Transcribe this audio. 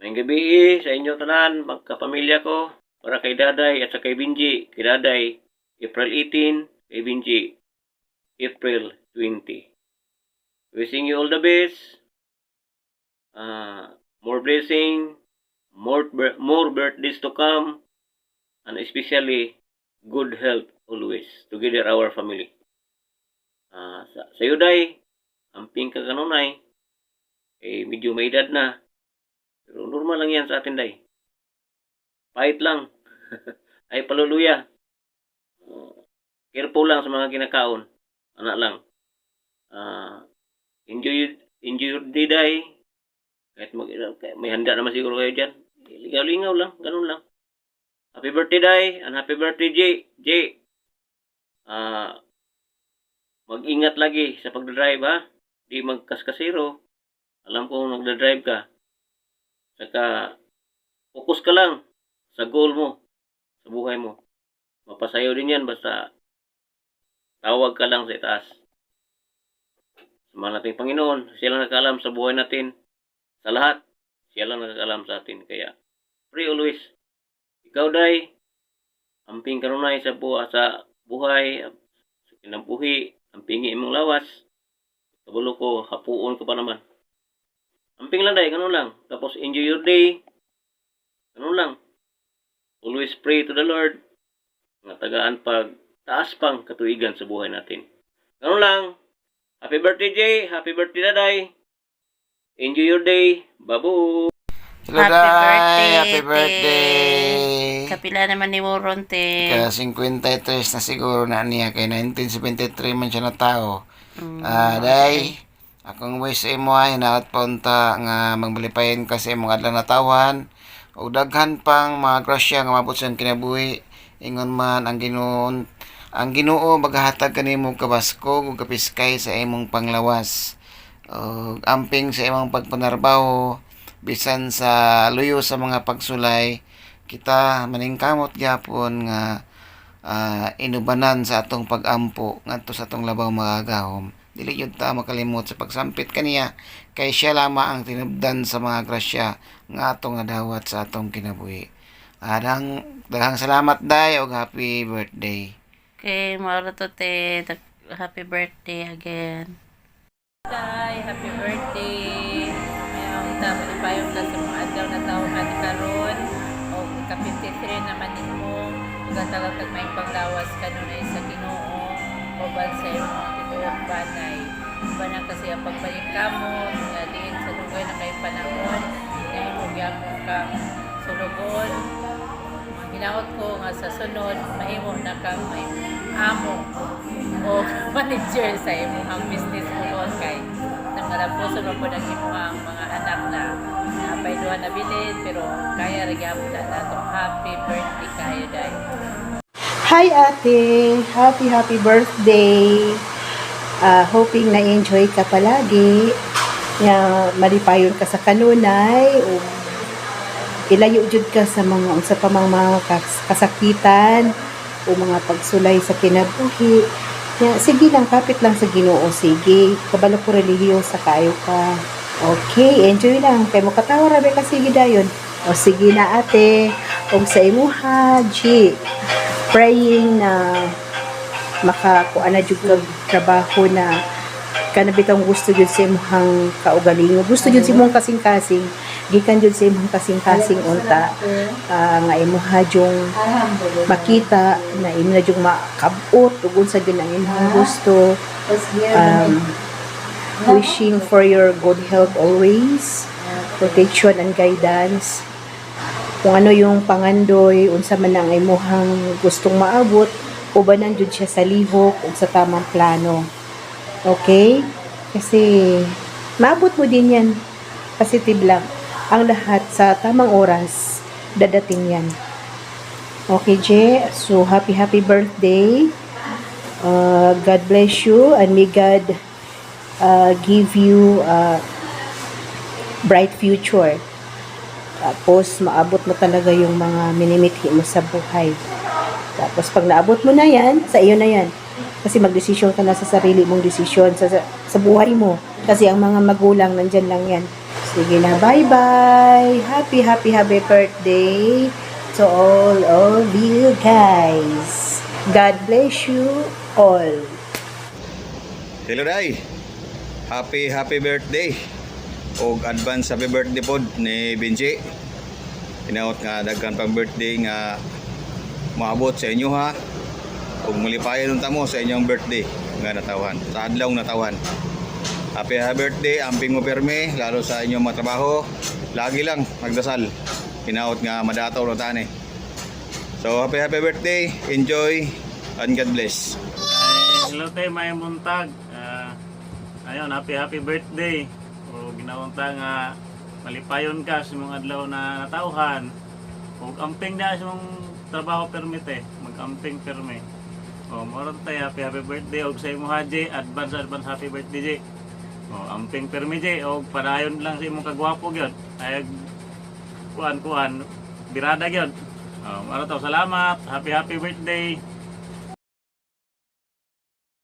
Maayong gabi sa inyo tanan, magkapamilya ko, para kay Daday at sa kay Binji. Kay Daday, April 18, kay Binji, April 20. Wishing you all the best, more blessing, more birthdays to come, and especially good health always, together our family. Sa iyo, Day, amping ka kanunay, medyo may edad na, pero normal lang yan sa atin, Day. Pahit lang. Ay paluluya. Careful lang sa mga kinakaon. Anak lang. Enjoy your day, Day. Kahit may handa naman siguro kayo dyan. Lingaw-lingaw lang. Ganun lang. Happy birthday, Day. And happy birthday, J. J. Mag-ingat lagi sa pagdadrive, ha. Di magkaskasiro. Alam ko nagdadrive ka. Saka, focus ka lang sa goal mo, sa buhay mo. Mapasayo din yan basta tawag ka lang sa itaas. Sama nating Panginoon, siya lang nakakaalam sa buhay natin. Sa lahat, siya lang nakakaalam sa atin. Kaya, pray always. Ikaw, Day, amping kanunay sa buhay, sa kinampuhi, ampingi imong lawas. Kabulo ko, hapuon ko pa naman. Amping lang, Day, ganun lang. Tapos, enjoy your day. Ganun lang. Always pray to the Lord. Nga tagaan pag taas pang katuigan sa buhay natin. Ganun lang. Happy birthday, Jay. Happy birthday, Daday. Enjoy your day. Babu. Hello, Happy Day! birthday, Happy birthday! Kapila naman ni Moron, te. Kaya 53 na siguro na niya. Kaya 1973 man siya na tao. Day, akong wish sa imo ay hinaot pa unta nga magbalipayin kasi mga adlang natawan. O daghan pang mga grasya nga mabot sa kinabuhi. Ingon man ang Ginoo maghahatag kanimo kabaskog ug kapiskay sa imong panglawas. O amping sa imong pagpanarbaho bisan sa luyo sa mga pagsulay, kita maningkamot gyapon nga inubanan sa atong pag-ampo ngadto sa atong labaw magagahom. Dili yun ta makalimot sa pagsampit kaniya kay siya lamang ang tinubdan sa mga grasya nga atong nadawat sa atong kinabuhi. Daghang salamat, Day, og happy birthday. Okay, Moron to, te. Happy birthday again. Day, happy birthday. Mayroong tama na payong ka sa mga adlaw na tao ka ni karon. O ka-53 naman nimo. Ugatalag kag may paglawas kanunay sa Ginoo. O ban sa iyong mga tinuod banay. Iba na kasi ang pagbalik kamo. Nga din sa lugar na kay panahon. Dahil mo gyapon kang sulugon. Hinaot ko nga sa sunod, mahimo na kang may amo o manager sa imong business mo kay nangarapuso mo po ng imong mga anak na napay duha na bilid pero kaya ragyapon na natong happy birthday kayo, Day. Hi ate! Happy birthday! Hoping na-enjoy ka palagi. Malipayon ka sa kanunay. Ilayo jud ka sa mga unsa pa mga kasakitan o mga pagsulay sa kinabuhi. Sige lang, kapit lang sa Ginoo. Sige, kabalo ko relihiyosa kayo ka. Okay, enjoy lang. Kay mo katawa rabi ka sige dayon. O sige na ate. Og sa imo haji. Praying na makakuha na jud kag trabaho na kanabitang gusto jud sa imong kaugalingo. Gusto jud sa imong kasing-kasing. Gikan jud sa imong kasing-kasing unta nga imong hadyong makita na imo na jud makabot ug unsa gyud ang imong gusto. Wishing for your good health always, protection and guidance. Kung ano yung pangandoy, unsa man ang imong gustong maabot, ubanan jud siya sa lihok ug sa tamang plano. Okay? Kasi maabot mo din yan. Positive lang. Ang lahat sa tamang oras, dadating yan. Okay, Je? So, happy birthday. God bless you and may God give you a bright future. Tapos, maabot mo talaga yung mga minimithi mo sa buhay. Tapos, pag naabot mo na yan, sa iyo na yan. Kasi magdesisyon ka na sa sarili mong desisyon sa buhay mo. Kasi ang mga magulang, nandyan lang yan. Sige na, bye-bye. Happy birthday to all of you guys. God bless you all. Hello day. Happy birthday. Og advance happy birthday pod ni Benji. Inaot nga daghan pang birthday nga maabot sa inyo ha. Og malipayon unta mo sa inyong birthday nga natawan. Sa adlaw natawan. Happy birthday, amping mo perme, lalo sa inyong mga trabaho. Lagi lang magdasal. Inaot nga madataw na tani. So happy birthday, enjoy, and God bless. Hello tayo, may buntag. Ayun, happy birthday. O ginawanta nga malipayon ka sa mga adlaw na natauhan. O amping na sa mong trabaho permite, mag-amping perme. O moron tayo, happy birthday. O sa imo haji, advance happy birthday, J. O amping perme, J. O padayon lang sa imong kagwapo gyud. Ay kuan birada gyud. O moron tayo, salamat. Happy birthday.